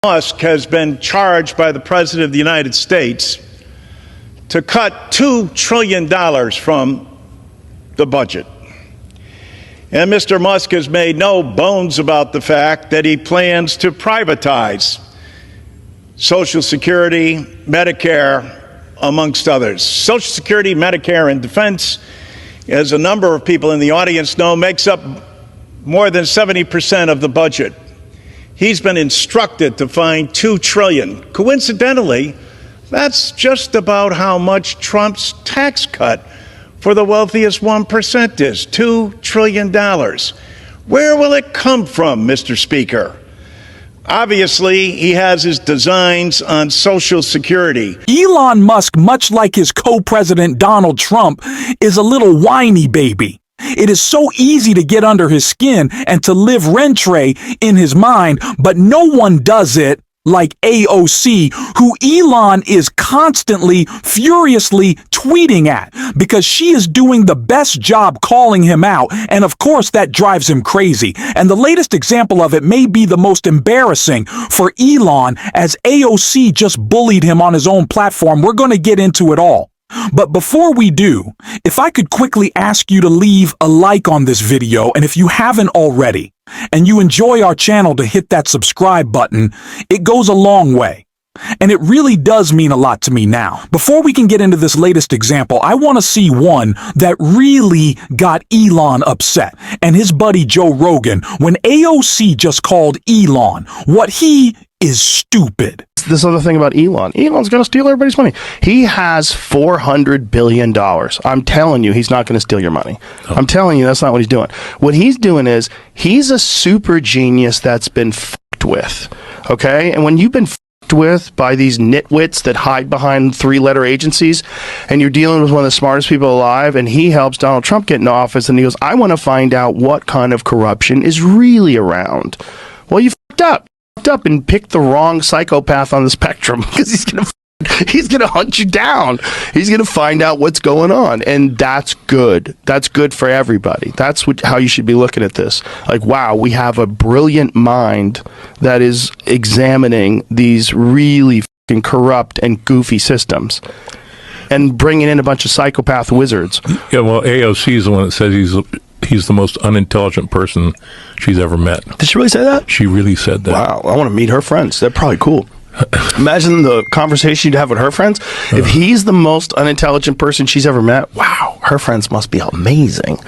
Musk has been charged by the President of the United States to cut $2 trillion from the budget. And Mr. Musk has made no bones about the fact that he plans to privatize Social Security, Medicare, amongst others. Social Security, Medicare, and defense, as a number of people in the audience know, makes up more than 70% of the budget. He's been instructed to find $2 trillion. Coincidentally, that's just about how much Trump's tax cut for the wealthiest 1% is, $2 trillion. Where will it come from, Mr. Speaker? Obviously, he has his designs on Social Security. Elon Musk, much like his co-president Donald Trump, is a little whiny baby. It is so easy to get under his skin and to live rent-free in his mind, but no one does it like AOC, who Elon is constantly, furiously tweeting at because she is doing the best job calling him out, and of course that drives him crazy. And the latest example of it may be the most embarrassing for Elon, as AOC just bullied him on his own platform. We're going to get into it all. But before we do, if I could quickly ask you to leave a like on this video, and if you haven't already, and you enjoy our channel, to hit that subscribe button. It goes a long way. And it really does mean a lot to me now. Before we can get into this latest example, I want to see one that really got Elon upset, and his buddy Joe Rogan, when AOC just called Elon what he is stupid. This other thing about Elon. Elon's going to steal everybody's money. He has $400 billion. I'm telling you, he's not going to steal your money. I'm telling you, that's not what he's doing. What he's doing is, he's a super genius that's been fucked with. Okay? And when you've been fucked with by these nitwits that hide behind three-letter agencies, and you're dealing with one of the smartest people alive, and he helps Donald Trump get into office, and he goes, I want to find out what kind of corruption is really around. Well, you fucked up. And pick the wrong psychopath on the spectrum, because he's gonna hunt you down. He's gonna find out what's going on, and that's good. That's good for everybody. That's how you should be looking at this. Like, wow, we have a brilliant mind that is examining these really fucking corrupt and goofy systems, and bringing in a bunch of psychopath wizards. Yeah, well, AOC is the one that says he's the most unintelligent person she's ever met. Did she really say that? She really said that. Wow, I want to meet her friends. They're probably cool. Imagine the conversation you'd have with her friends. If he's the most unintelligent person she's ever met, wow, her friends must be amazing.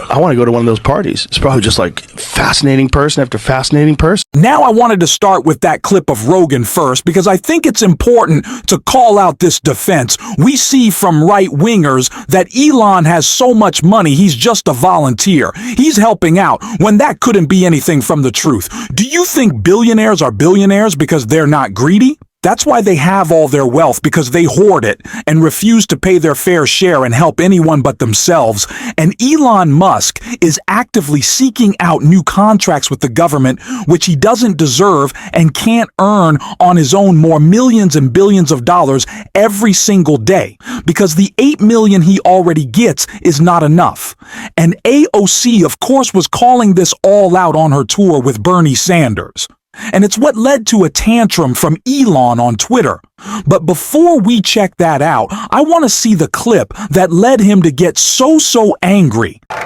I want to go to one of those parties. It's probably just like fascinating person after fascinating person. Now I wanted to start with that clip of Rogan first, because I think it's important to call out this defense. We see from right-wingers that Elon has so much money, he's just a volunteer. He's helping out, when that couldn't be anything from the truth. Do you think billionaires are billionaires because they're not greedy? That's why they have all their wealth, because they hoard it and refuse to pay their fair share and help anyone but themselves. And Elon Musk is actively seeking out new contracts with the government, which he doesn't deserve and can't earn on his own more millions and billions of dollars every single day, because the $8 million he already gets is not enough. And AOC, of course, was calling this all out on her tour with Bernie Sanders. And it's what led to a tantrum from Elon on Twitter. But before we check that out, I want to see the clip that led him to get so angry. For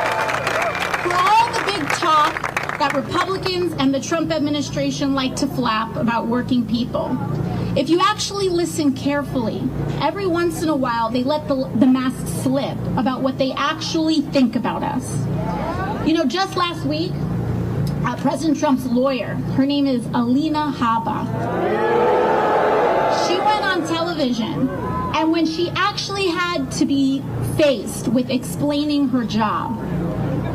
all the big talk that Republicans and the Trump administration like to flap about working people, if you actually listen carefully, every once in a while they let the mask slip about what they actually think about us. You know, just last week, President Trump's lawyer, her name is Alina Habba. She went on television, and when she actually had to be faced with explaining her job,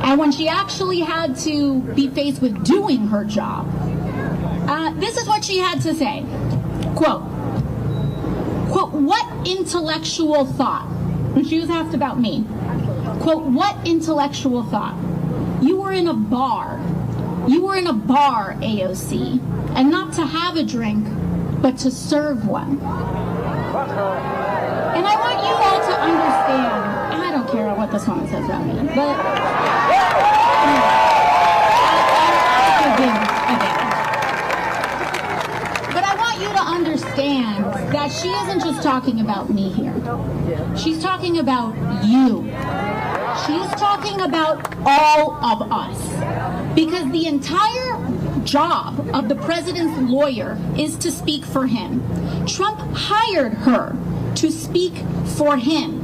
and when she actually had to be faced with doing her job, this is what she had to say. Quote, what intellectual thought? And she was asked about me. Quote, what intellectual thought? You were in a bar. You were in a bar, AOC, and not to have a drink, but to serve one. And I want you all to understand, I don't care what this woman says about me, but you to understand that she isn't just talking about me here. She's talking about you. She's talking about all of us. Because the entire job of the president's lawyer is to speak for him. Trump hired her to speak for him.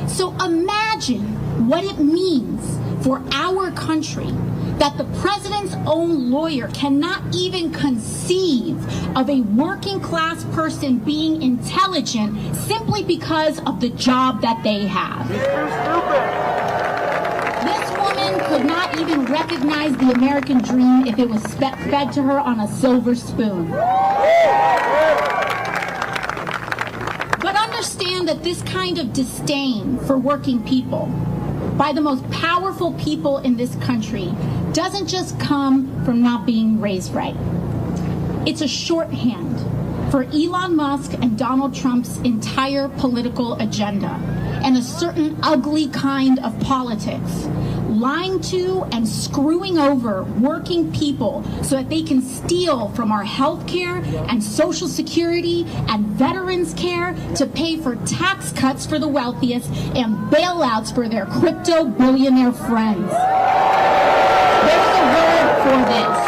So imagine what it means for our country that the president's own lawyer cannot even conceive of a working class person being intelligent simply because of the job that they have. This woman could not even recognize the American dream if it was fed to her on a silver spoon. But understand that this kind of disdain for working people by the most powerful people in this country doesn't just come from not being raised right. It's a shorthand for Elon Musk and Donald Trump's entire political agenda and a certain ugly kind of politics, lying to and screwing over working people so that they can steal from our health care and Social Security and veterans care to pay for tax cuts for the wealthiest and bailouts for their crypto billionaire friends. There's a word for this.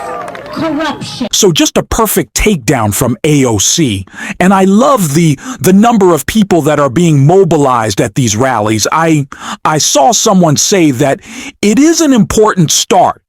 Corruption. So just a perfect takedown from AOC. And I love the number of people that are being mobilized at these rallies. I saw someone say that it is an important start.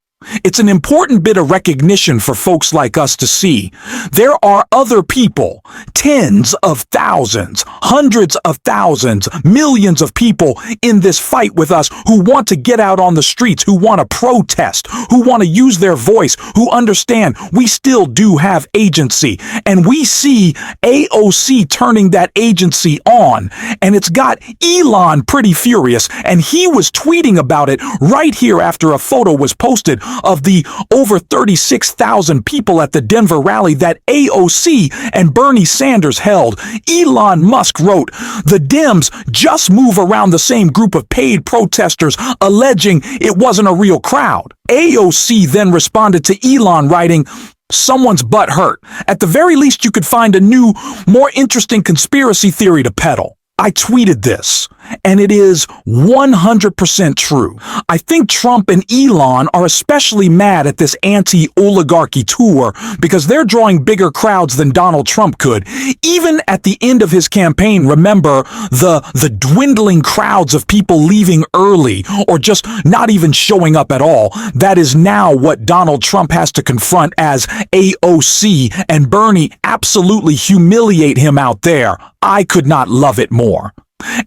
It's an important bit of recognition for folks like us to see. There are other people, tens of thousands, hundreds of thousands, millions of people in this fight with us who want to get out on the streets, who want to protest, who want to use their voice, who understand we still do have agency. And we see AOC turning that agency on. And it's got Elon pretty furious. And he was tweeting about it right here after a photo was posted of the over 36,000 people at the Denver rally that AOC and Bernie Sanders held. Elon Musk wrote, "The Dems just move around the same group of paid protesters, alleging it wasn't a real crowd." AOC then responded to Elon writing, "Someone's butt hurt. At the very least, you could find a new, more interesting conspiracy theory to peddle." I tweeted this, and it is 100% true. I think Trump and Elon are especially mad at this anti-oligarchy tour because they're drawing bigger crowds than Donald Trump could. Even at the end of his campaign, remember the dwindling crowds of people leaving early or just not even showing up at all. That is now what Donald Trump has to confront as AOC and Bernie absolutely humiliate him out there. I could not love it more.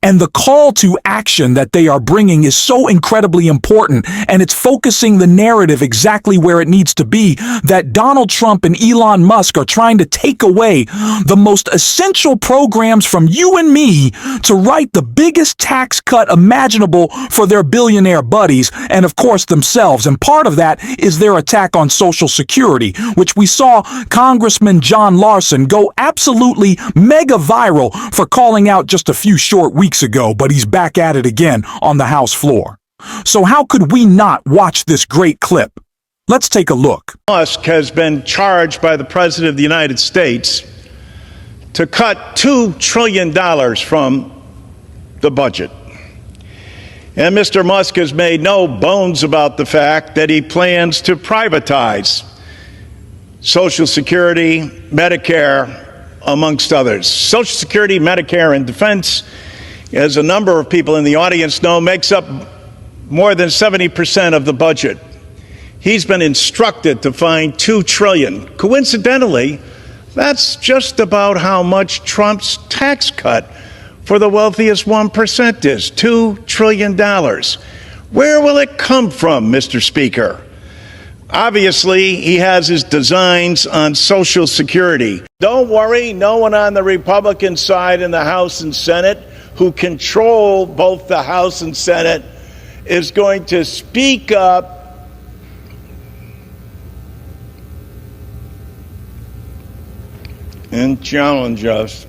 And the call to action that they are bringing is so incredibly important, and it's focusing the narrative exactly where it needs to be, that Donald Trump and Elon Musk are trying to take away the most essential programs from you and me to write the biggest tax cut imaginable for their billionaire buddies and, of course, themselves. And part of that is their attack on Social Security, which we saw Congressman John Larson go absolutely mega viral for calling out just a few short weeks ago, but he's back at it again on the House floor. So how could we not watch this great clip? Let's take a look. Musk has been charged by the President of the United States to cut $2 trillion from the budget. And Mr. Musk has made no bones about the fact that he plans to privatize Social Security, Medicare, amongst others. Social Security, Medicare, and defense, as a number of people in the audience know, makes up more than 70% of the budget. He's been instructed to find $2 trillion. Coincidentally, that's just about how much Trump's tax cut for the wealthiest 1% is, $2 trillion. Where will it come from, Mr. Speaker? Obviously, he has his designs on Social Security. Don't worry, no one on the Republican side in the House and Senate, who control both the House and Senate, is going to speak up and challenge us.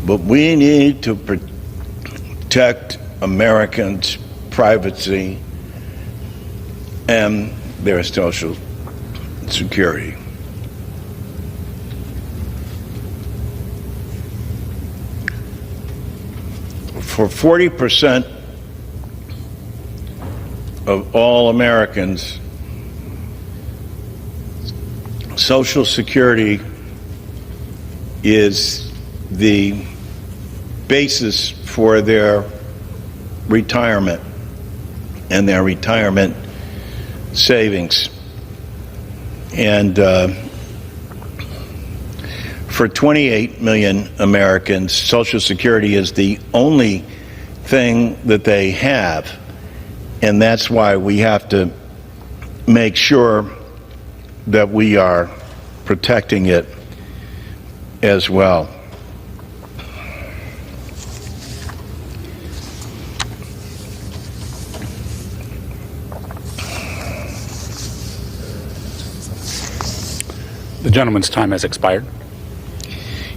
But we need to protect Americans' privacy and their social security. For 40% of all Americans, Social Security is the basis for their retirement and their retirement savings. And for 28 million Americans, Social Security is the only thing that they have. And that's why we have to make sure that we are protecting it as well. The gentleman's time has expired.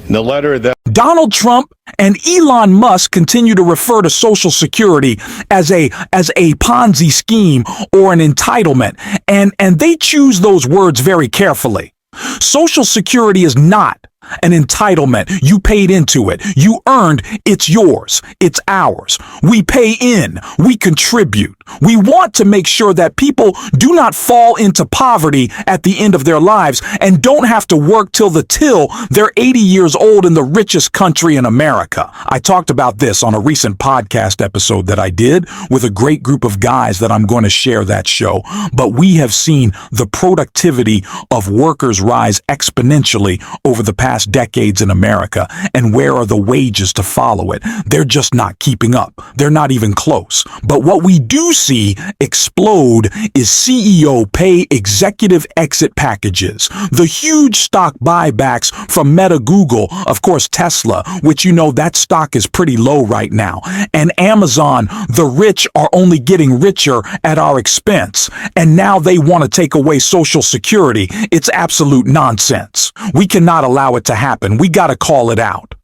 In the letter that Donald Trump and Elon Musk continue to refer to Social Security as a Ponzi scheme or an entitlement, and they choose those words very carefully. Social Security is not an entitlement. You paid into it. You earned. It's yours. It's ours. We pay in. We contribute. We want to make sure that people do not fall into poverty at the end of their lives and don't have to work till they're 80 years old in the richest country in America. I talked about this on a recent podcast episode that I did with a great group of guys that I'm going to share that show. But we have seen the productivity of workers rise exponentially over the past decades in America. And where are the wages to follow it? They're just not keeping up. They're not even close. But what we do see explode is CEO pay executive exit packages, the huge stock buybacks from Meta, Google, of course Tesla, which that stock is pretty low right now, and Amazon. The rich are only getting richer at our expense, and now they want to take away Social Security. It's absolute nonsense. We cannot allow it to happen. We got to call it out.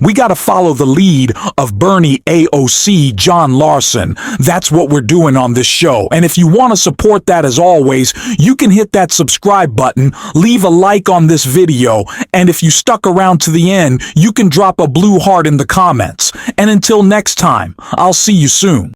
We got to follow the lead of Bernie, AOC, John Larson. That's what we're doing on this show. And if you want to support that, as always, you can hit that subscribe button, leave a like on this video, and if you stuck around to the end, you can drop a blue heart in the comments. And until next time, I'll see you soon.